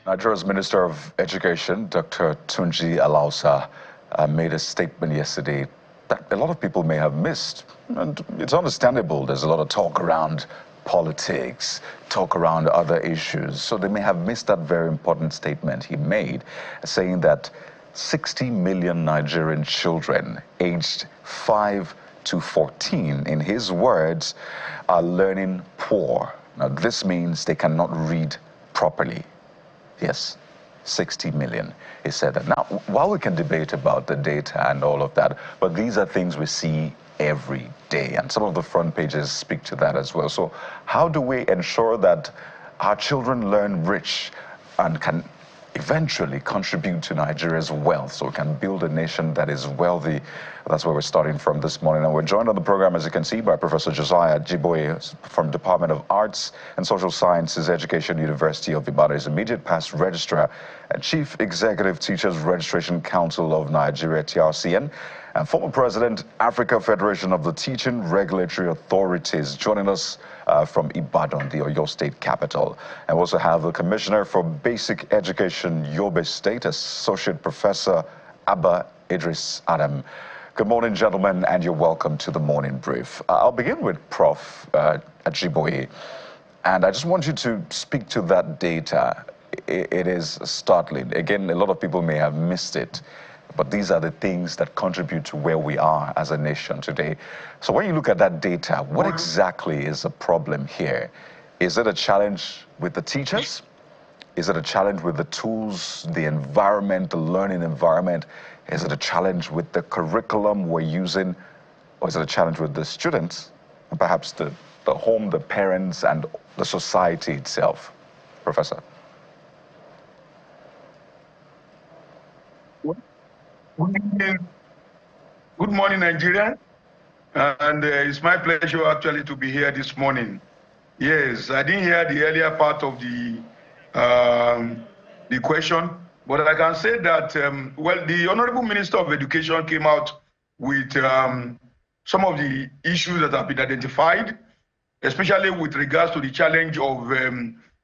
Nigeria's Minister of Education, Dr. Tunji Alausa, made a statement yesterday that a lot of people may have missed. And it's understandable. There's a lot of talk around politics, talk around other issues. So they may have missed that very important statement he made, saying that 60 million Nigerian children aged 5 to 14, in his words, are learning poor. Now, this means they cannot read properly. Yes, 60 million, he said that. Now, while we can debate about the data and all of that, but these are things we see every day, and some of the front pages speak to that as well. So how do we ensure that our children learn rich and can eventually contribute to Nigeria's wealth, so we can build a nation that is wealthy? That's where we're starting from this morning. And we're joined on the program, as you can see, by Professor Josiah Jiboye from Department of Arts and Social Sciences, Education, University of Ibadan. He's immediate past registrar and Chief Executive Teachers Registration Council of Nigeria, TRCN, and former President, Africa Federation of the Teaching Regulatory Authorities, joining us from Ibadan, the Oyo State capital. And we also have the Commissioner for Basic Education, Yobe State, Associate Professor Abba Idris Adam. Good morning, gentlemen, and you're welcome to the Morning Brief. I'll begin with Prof. Ajiboye, and I just want you to speak to that data. It is startling. Again, a lot of people may have missed it, but these are the things that contribute to where we are as a nation today. So when you look at that data, what exactly is the problem here? Is it a challenge with the teachers? Is it a challenge with the tools, the environment, the learning environment? Is it a challenge with the curriculum we're using? Or is it a challenge with the students, and perhaps the home, the parents, and the society itself? Professor. Good morning, Nigeria. And it's my pleasure actually to be here this morning. Yes, I didn't hear the earlier part of the question, but I can say that, well, the Honorable Minister of Education came out with some of the issues that have been identified, especially with regards to the challenge of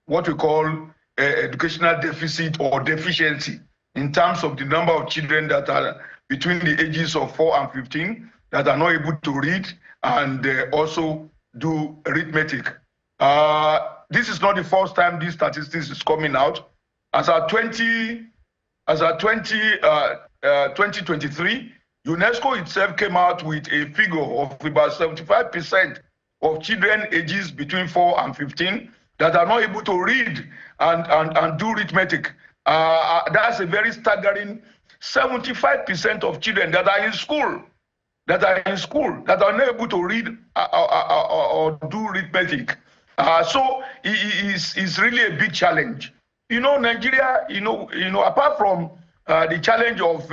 what we call educational deficit or deficiency in terms of the number of children that are between the ages of 4 and 15 that are not able to read and also do arithmetic. This is not the first time these statistics is coming out. As our 2023, UNESCO itself came out with a figure of about 75% of children ages between 4 and 15 that are not able to read and do arithmetic. That's a very staggering 75% of children that are in school that are not able to read or do arithmetic. So it's really a big challenge. You know, Nigeria, apart from the challenge of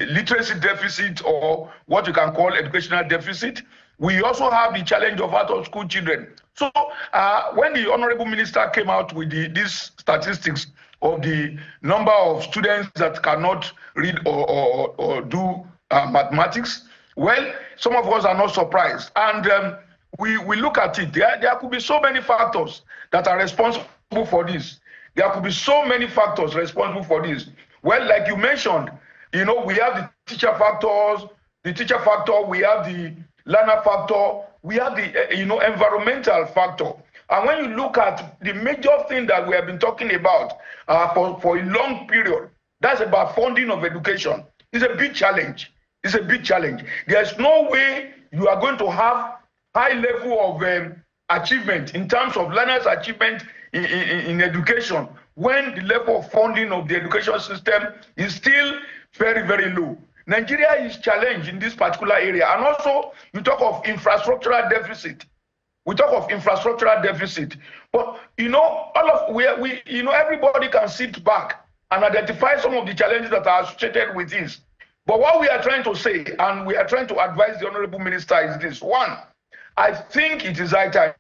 literacy deficit, or what you can call educational deficit, we also have the challenge of out-of-school children. So when the Honorable Minister came out with these statistics of the number of students that cannot read or do mathematics, well, some of us are not surprised. And we look at it. There could be so many factors that are responsible for this. There could be so many factors responsible for this. Well, like you mentioned, we have the teacher factors, we have the learner factor, we have the environmental factor. And when you look at the major thing that we have been talking about for a long period, that's about funding of education. It's a big challenge. There's no way you are going to have high level of achievement in terms of learners' achievement in education when the level of funding of the education system is still very, very low. Nigeria is challenged in this particular area. And also, you talk of infrastructural deficit. But everybody can sit back and identify some of the challenges that are associated with this. But what we are trying to say, and we are trying to advise the Honorable Minister, is this. One, I think it is high time.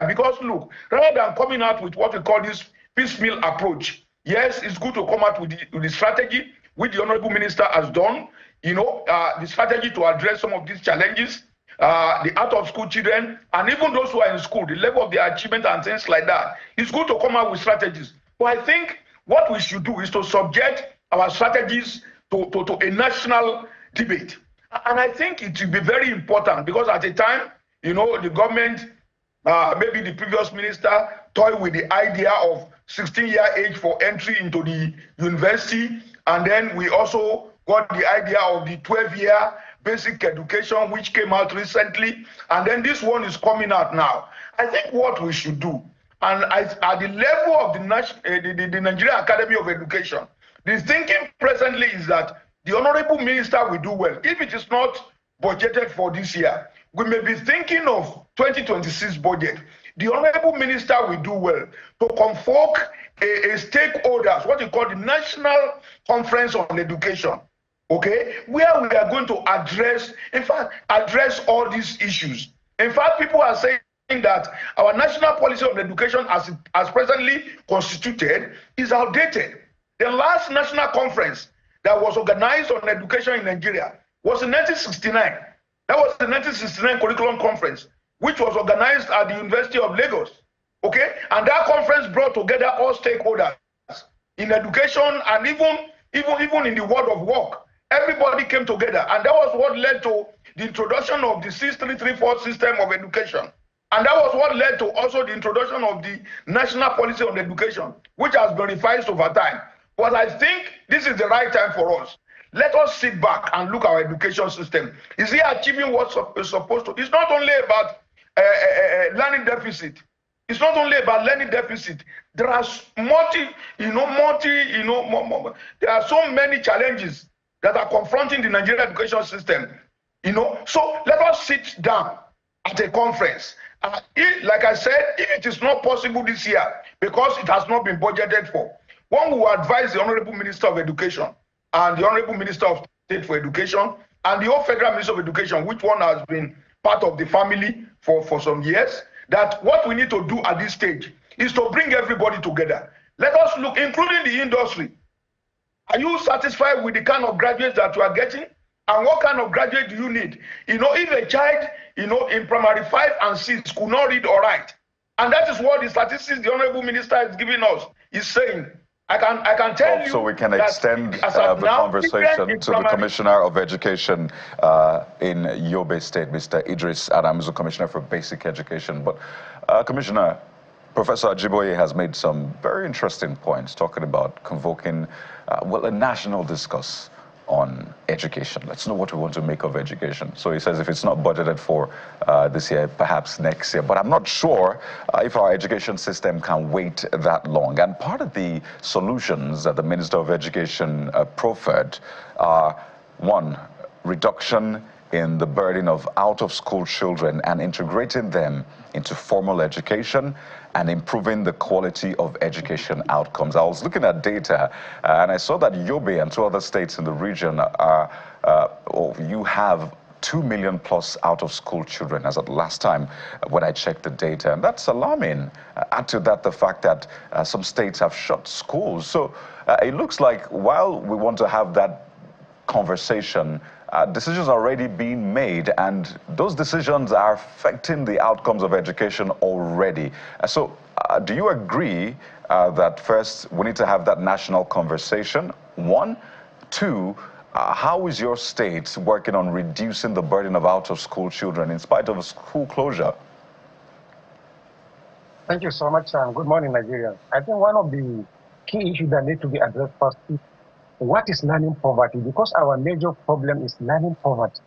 Because look, rather than coming out with what we call this piecemeal approach, yes, it's good to come out with the strategy, which the Honorable Minister has done, the strategy to address some of these challenges. the out-of-school children, and even those who are in school, the level of their achievement and things like that. It's good to come out with strategies. But I think what we should do is to subject our strategies to a national debate. And I think it will be very important because at a time, you know, the government, maybe the previous minister, toyed with the idea of 16-year age for entry into the university. And then we also got the idea of the 12-year basic education, which came out recently. And then this one is coming out now. I think what we should do, and at the level of the Nigerian Academy of Education, the thinking presently is that the honorable minister will do well. If it is not budgeted for this year, we may be thinking of 2026 budget. The honorable minister will do well to convoke a stakeholders, what you call the National Conference on Education, okay, where we are going to address, in fact, address all these issues. In fact, people are saying that our national policy on education as presently constituted is outdated. The last national conference that was organized on education in Nigeria was in 1969. That was the 1969 Curriculum Conference, which was organized at the University of Lagos. Okay? And that conference brought together all stakeholders in education and even in the world of work. Everybody came together, and that was what led to the introduction of the 6334 system of education. And that was what led to also the introduction of the national policy on education, which has been revised over time. But I think this is the right time for us. Let us sit back and look at our education system. Is it achieving what it's supposed to? It's not only about learning deficit. It's not only about learning deficit. There are there are so many challenges that are confronting the Nigerian education system. So let us sit down at a conference. Like I said, if it is not possible this year because it has not been budgeted for, one will advise the Honorable Minister of Education and the Honorable Minister of State for Education and the whole Federal Minister of Education, which one has been part of the family for some years, that what we need to do at this stage is to bring everybody together. Let us look, including the industry. Are you satisfied with the kind of graduates that you are getting? And what kind of graduate do you need? If a child, in primary 5 and 6 could not read or write, and that is what the statistics the Honorable Minister is giving us is saying. I can tell you. So we can extend the conversation to the Commissioner of Education in Yobe State, Mr. Idris Adam, who's the Commissioner for Basic Education. But Commissioner, Professor Ajiboye has made some very interesting points talking about convoking, a national discourse on education. Let's know what we want to make of education. So he says if it's not budgeted for this year, perhaps next year. But I'm not sure if our education system can wait that long. And part of the solutions that the Minister of Education proffered are, one, reduction in the burden of out-of-school children and integrating them into formal education and improving the quality of education outcomes. I was looking at data and I saw that Yobe and 2 other states in the region you have 2 million plus out-of-school children as of last time when I checked the data. And that's alarming. Add to that the fact that some states have shut schools. So it looks like while we want to have that conversation, decisions are already being made, and those decisions are affecting the outcomes of education already. So do you agree that first we need to have that national conversation? 1, 2, how is your state working on reducing the burden of out-of-school children in spite of school closure? Thank you so much, and good morning, Nigeria. I think one of the key issues that need to be addressed first is what is learning poverty? Because our major problem is learning poverty.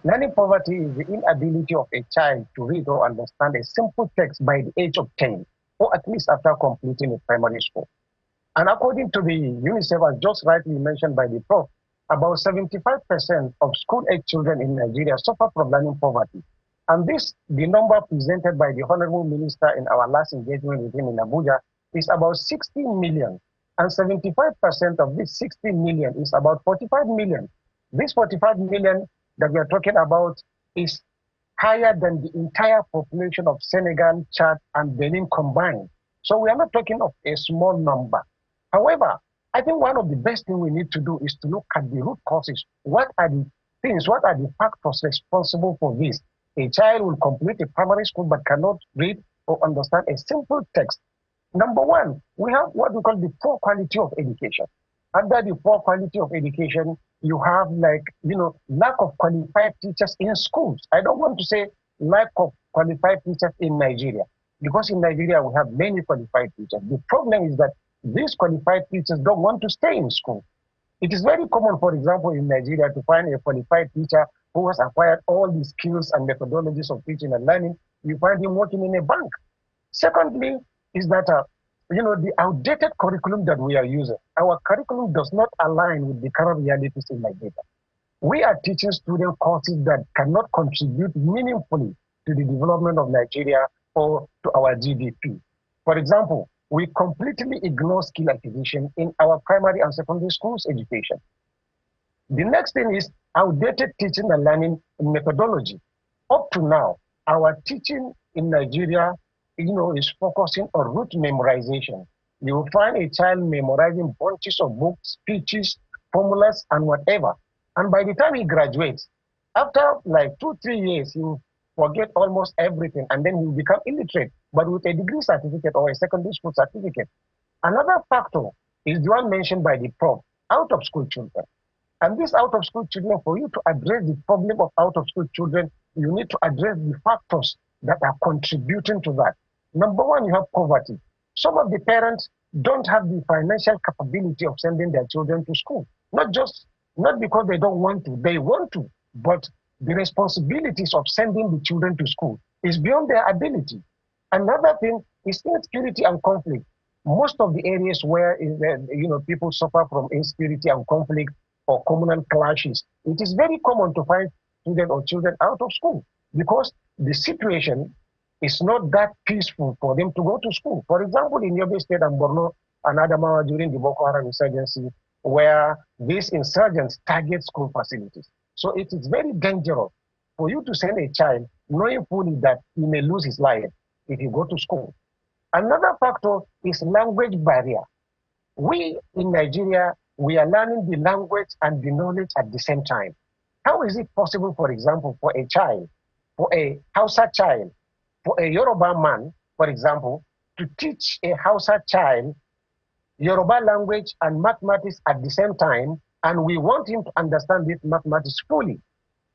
Learning poverty is the inability of a child to read or understand a simple text by the age of 10, or at least after completing a primary school. And according to the UNICEF, as just rightly mentioned by the Prof, about 75% of school-age children in Nigeria suffer from learning poverty. And this, the number presented by the Honorable Minister in our last engagement with him in Abuja, is about 16 million. And 75% of this 16 million is about 45 million. This 45 million that we are talking about is higher than the entire population of Senegal, Chad, and Benin combined. So we are not talking of a small number. However, I think one of the best things we need to do is to look at the root causes. What are the things, what are the factors responsible for this? A child will complete a primary school but cannot read or understand a simple text. Number one, we have what we call the poor quality of education. Under the poor quality of education, you have lack of qualified teachers in schools. I don't want to say lack of qualified teachers in Nigeria, because in Nigeria we have many qualified teachers. The problem is that these qualified teachers don't want to stay in school. It is very common, for example, in Nigeria to find a qualified teacher who has acquired all the skills and methodologies of teaching and learning. You find him working in a bank. Secondly, is that the outdated curriculum that we are using. Our curriculum does not align with the current realities in Nigeria. We are teaching students courses that cannot contribute meaningfully to the development of Nigeria or to our GDP. For example, we completely ignore skill acquisition in our primary and secondary schools education. The next thing is outdated teaching and learning methodology. Up to now, our teaching in Nigeria, is focusing on rote memorization. You will find a child memorizing bunches of books, speeches, formulas, and whatever. And by the time he graduates, after like 2-3 years, he will forget almost everything, and then he will become illiterate, but with a degree certificate or a secondary school certificate. Another factor is the one mentioned by the prof, out-of-school children. And these out-of-school children, for you to address the problem of out-of-school children, you need to address the factors that are contributing to that. Number one, you have poverty. Some of the parents don't have the financial capability of sending their children to school. Not because they don't want to, they want to, but the responsibilities of sending the children to school is beyond their ability. Another thing is insecurity and conflict. Most of the areas where people suffer from insecurity and conflict or communal clashes, it is very common to find students or children out of school because the situation is not that peaceful for them to go to school. For example, in Yobe State and Borno and Adamawa during the Boko Haram insurgency, where these insurgents target school facilities. So it is very dangerous for you to send a child knowing fully that he may lose his life if he go to school. Another factor is language barrier. We in Nigeria, we are learning the language and the knowledge at the same time. How is it possible, for example, for a child, for a Hausa child, for a Yoruba man, for example, to teach a Hausa child Yoruba language and mathematics at the same time, and we want him to understand this mathematics fully?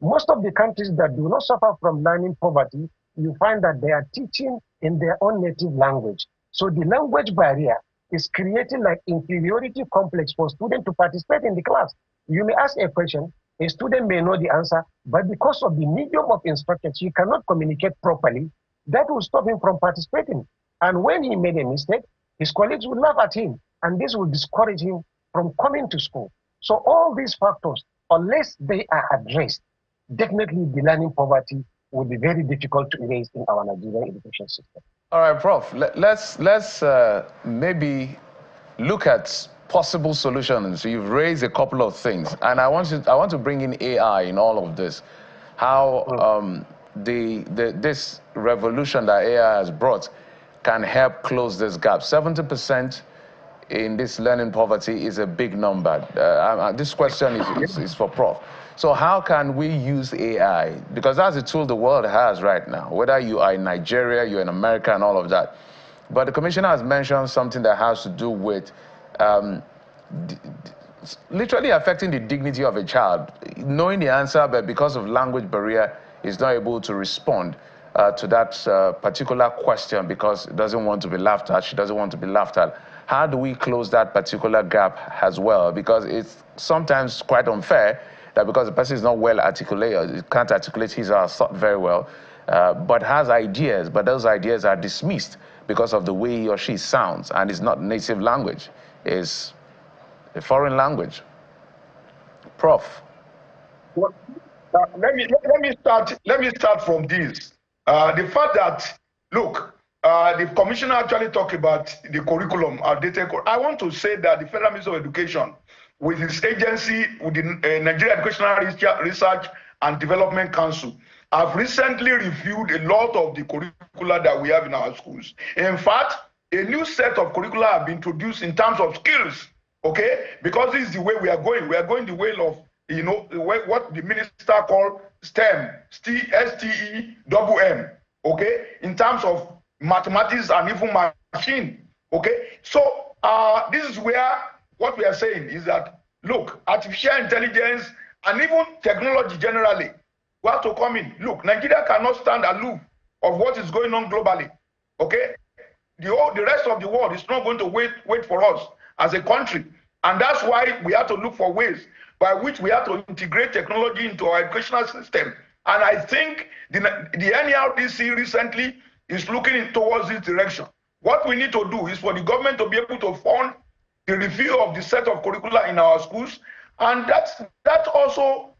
Most of the countries that do not suffer from learning poverty, you find that they are teaching in their own native language. So the language barrier is creating like inferiority complex for students to participate in the class. You may ask a question, a student may know the answer, but because of the medium of instruction, he cannot communicate properly. That will stop him from participating. And when he made a mistake, his colleagues will laugh at him, and this will discourage him from coming to school. So all these factors, unless they are addressed, definitely the learning poverty will be very difficult to erase in our Nigerian education system. All right, Prof, let's maybe look at possible solutions. You've raised a couple of things, and I want to bring in AI in all of this. How this revolution that AI has brought can help close this gap. 70% in this learning poverty is a big number. This question is for Prof. So how can we use AI? Because that's a tool the world has right now, whether you are in Nigeria, you're in America, and all of that. But the commissioner has mentioned something that has to do with literally affecting the dignity of a child, knowing the answer, but because of language barrier, is not able to respond to that particular question because it doesn't want to be laughed at, she doesn't want to be laughed at. How do we close that particular gap as well? Because it's sometimes quite unfair that because the person is not well articulated, can't articulate his or her thought very well, but has ideas, but those ideas are dismissed because of the way he or she sounds, and it's not native language, it's a foreign language. Prof. Well, let me start from this. The fact that, look, the commissioner actually talked about the curriculum, outdated. I want to say that the Federal Ministry of Education, with his agency, with the Nigerian Educational Research and Development Council, have recently reviewed a lot of the curricula that we have in our schools. In fact, a new set of curricula have been introduced in terms of skills, okay? Because this is the way we are going. We are going the way of, what the minister called STEM, STEM, okay, in terms of mathematics and even machine, okay? So this is where what we are saying is that, look, artificial intelligence and even technology generally, we have to come in. Look, Nigeria cannot stand aloof of what is going on globally, okay? The rest of the world is not going to wait for us as a country. And that's why we have to look for ways by which we have to integrate technology into our educational system. And I think the NERDC recently is looking towards this direction. What we need to do is for the government to be able to fund the review of the set of curricula in our schools. And that also,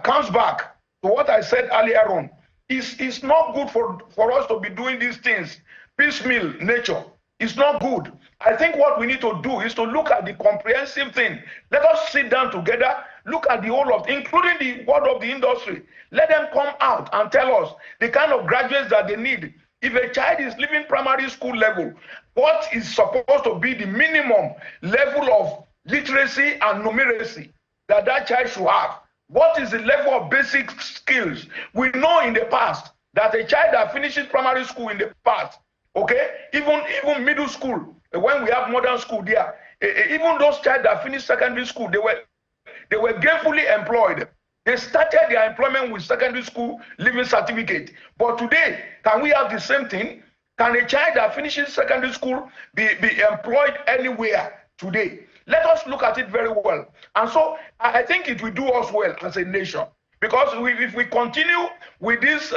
comes back to what I said earlier on. It's not good for us to be doing these things piecemeal nature. It's not good. I think what we need to do is to look at the comprehensive thing. Let us sit down together, look at the whole of, including the world of the industry. Let them come out and tell us the kind of graduates that they need. If a child is leaving primary school level, what is supposed to be the minimum level of literacy and numeracy that child should have? What is the level of basic skills? We know in the past that a child that finishes primary school in the past, okay, even middle school, when we have modern school there, even those child that finished secondary school, they were gainfully employed. They started their employment with secondary school leaving certificate. But today, can we have the same thing? Can a child that finishes secondary school be employed anywhere today? Let us look at it very well. And so I think it will do us well as a nation. Because if we continue with this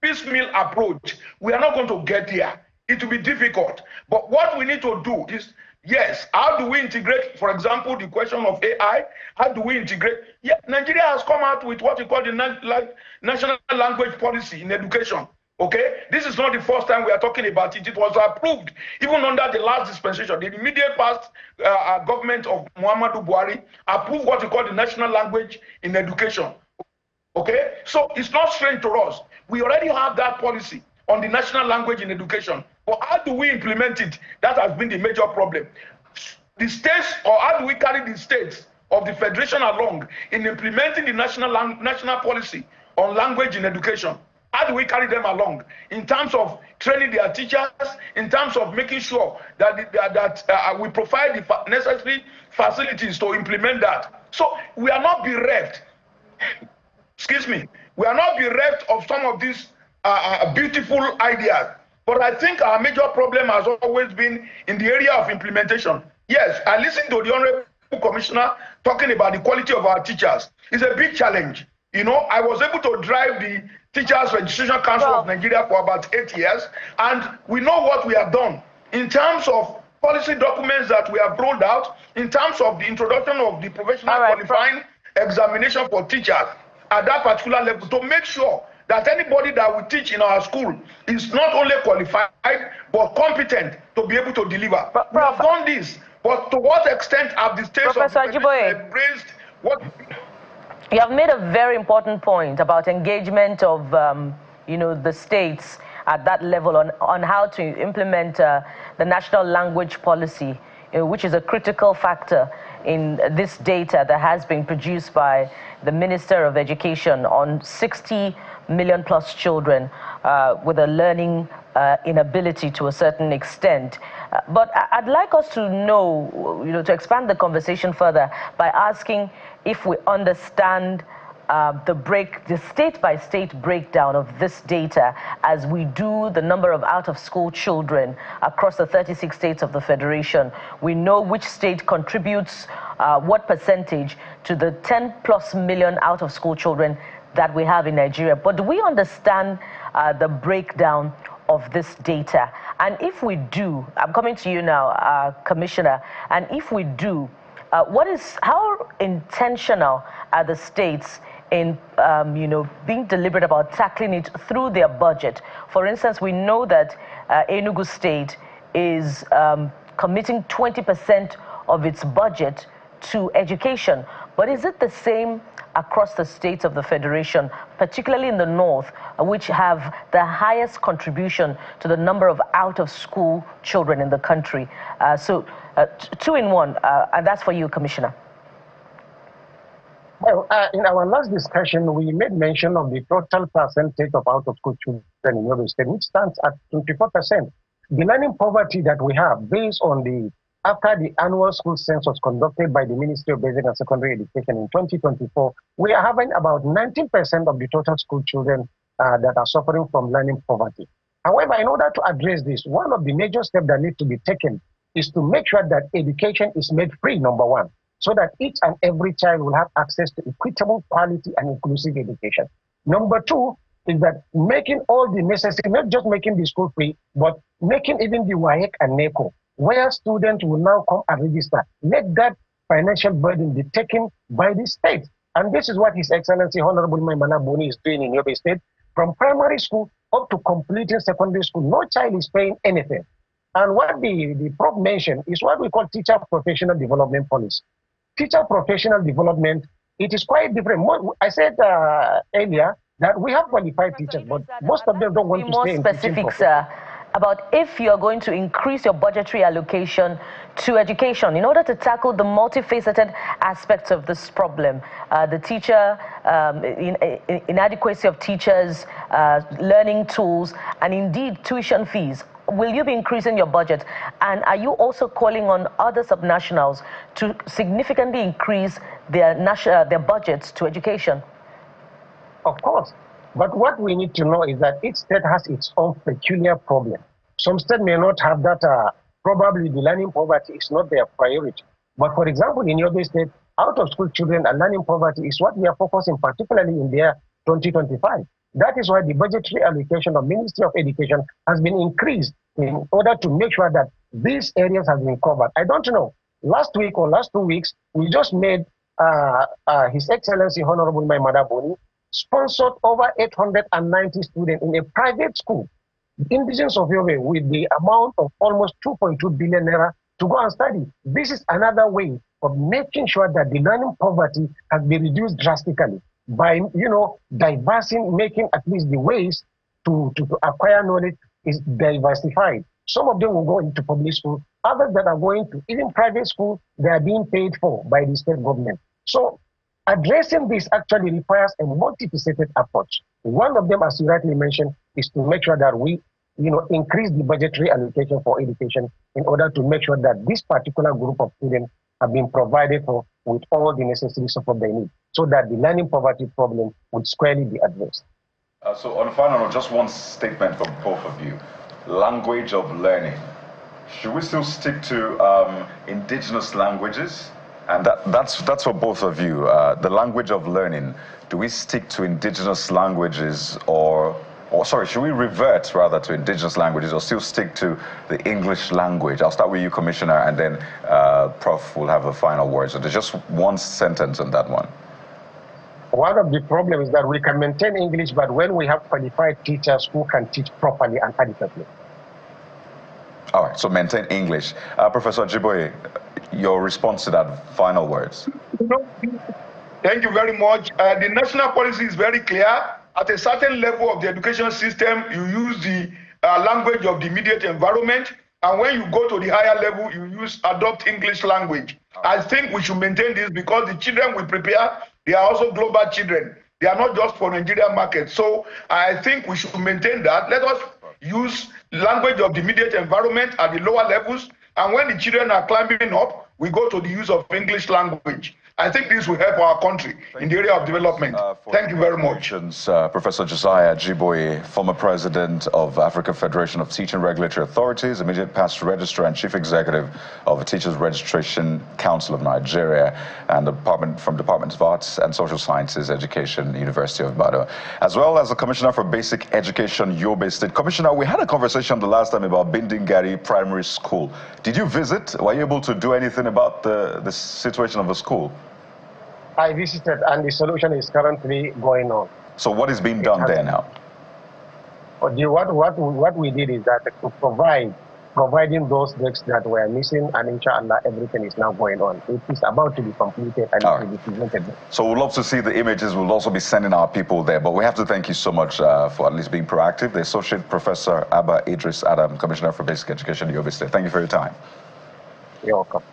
piecemeal approach, we are not going to get there. It will be difficult. But what we need to do is, yes, how do we integrate, for example, the question of AI? How do we integrate? Yeah, Nigeria has come out with what we call the national language policy in education. Okay, this is not the first time we are talking about it. It was approved even under the last dispensation. The immediate past government of Muhammadu Buhari approved what we call the national language in education. Okay, so it's not strange to us. We already have that policy on the national language in education. But how do we implement it? That has been the major problem. The states, or how do we carry the states of the federation along in implementing the national policy on language in education? How do we carry them along in terms of training their teachers, in terms of making sure that we provide the necessary facilities to implement that? So we are not bereft, excuse me, we are not bereft of some of these beautiful ideas. But I think our major problem has always been in the area of implementation. Yes, I listened to the Honorable Commissioner talking about the quality of our teachers. It's a big challenge. I was able to drive the Teachers Registration Council of Nigeria for about 8 years, and we know what we have done in terms of policy documents that we have rolled out, in terms of the introduction of the professional qualifying examination for teachers at that particular level, to make sure that anybody that we teach in our school is not only qualified, but competent to be able to deliver. We have done this, but to what extent have the states embraced what... You have made a very important point about engagement of, the states at that level on how to implement the national language policy, which is a critical factor in this data that has been produced by the Minister of Education on 60 million plus children with a learning inability to a certain extent. But I'd like us to know, to expand the conversation further by asking if we understand the state-by-state breakdown of this data as we do the number of out-of-school children across the 36 states of the Federation. We know which state contributes what percentage to the 10 plus million out-of-school children that we have in Nigeria. But do we understand the breakdown of this data? And if we do, I'm coming to you now, Commissioner, and if we do, how intentional are the states in being deliberate about tackling it through their budget? For instance, we know that Enugu State is committing 20% of its budget to education, but is it the same across the states of the Federation, particularly in the north, which have the highest contribution to the number of out-of-school children in the country? So two in one, and that's for you, Commissioner. In our last discussion, we made mention of the total percentage of out-of-school children in Yobe State, which stands at 24%. The learning poverty that we have, based on after the annual school census conducted by the Ministry of Basic and Secondary Education in 2024, we are having about 19% of the total school children that are suffering from learning poverty. However, in order to address this, one of the major steps that need to be taken is to make sure that education is made free, number one, so that each and every child will have access to equitable, quality, and inclusive education. Number two is that making all the necessary, not just making the school free, but making even the WAEC and NECO, where students will now come and register. Let that financial burden be taken by the state. And this is what His Excellency Honorable Maimana Boni is doing in Yobe State. From primary school up to completing secondary school, no child is paying anything. And what the Prof mentioned is what we call teacher professional development policy. Teacher professional development, it is quite different. I said earlier that we have qualified teachers, but most of them don't want to stay in teaching profession. About if you're going to increase your budgetary allocation to education in order to tackle the multifaceted aspects of this problem, the teacher, inadequacy of teachers, learning tools, and indeed tuition fees. Will you be increasing your budget? And are you also calling on other subnationals to significantly increase their budgets to education? Of course. But what we need to know is that each state has its own peculiar problem. Some states may not have that. Probably the learning poverty is not their priority. But for example, in Yobe State, out-of-school children and learning poverty is what we are focusing particularly in the year 2025. That is why the budgetary allocation of Ministry of Education has been increased in order to make sure that these areas have been covered. I don't know. Last week or last 2 weeks, we just made His Excellency Honorable Maimana Boni sponsored over 890 students in a private school, indigenous of Yobe, with the amount of almost 2.2 billion naira to go and study. This is another way of making sure that the learning poverty has been reduced drastically by, diversing, making at least the ways to acquire knowledge is diversified. Some of them will go into public school, others that are going to even private school, they are being paid for by the state government. So addressing this actually requires a multifaceted approach. One of them, as you rightly mentioned, is to make sure that we, increase the budgetary allocation for education in order to make sure that this particular group of students have been provided for with all the necessary support they need, so that the learning poverty problem would squarely be addressed. So on final note, just one statement from both of you. Language of learning. Should we still stick to indigenous languages? And that's for both of you. The language of learning, do we stick to indigenous languages or sorry, should we revert rather to indigenous languages or still stick to the English language? I'll start with you, Commissioner, and then Prof will have the final word. So there's just one sentence on that one. One of the problems is that we can maintain English, but when we have qualified teachers who can teach properly and adequately. All right, so maintain English. Professor Jiboye, your response to that final words. Thank you very much. The national policy is very clear. At a certain level of the education system, you use the language of the immediate environment. And when you go to the higher level, you adopt English language. I think we should maintain this because the children we prepare, they are also global children. They are not just for Nigerian market. So I think we should maintain that. Let us use language of the immediate environment at the lower levels. And when the children are climbing up, we go to the use of English language. I think this will help our country in the area of development. Thank you very much. Professor Josiah Jiboye, former president of African Federation of Teaching Regulatory Authorities, immediate past registrar and chief executive of the Teachers Registration Council of Nigeria, and from Department of Arts and Social Sciences Education, University of Ibadan, as well as the Commissioner for Basic Education, Yobe State. Commissioner, we had a conversation the last time about Bindingari Primary School. Did you visit? Were you able to do anything about the situation of the school? I visited, and the solution is currently going on. So what is being done there now? What we did is that to providing those decks that were missing, and inshallah, everything is now going on. It is about to be completed and it will be presented. So we'd love to see the images. We'll also be sending our people there. But we have to thank you so much for at least being proactive. The Associate Professor Abba Idris Adam, Commissioner for Basic Education, Yobe State. Thank you for your time. You're welcome.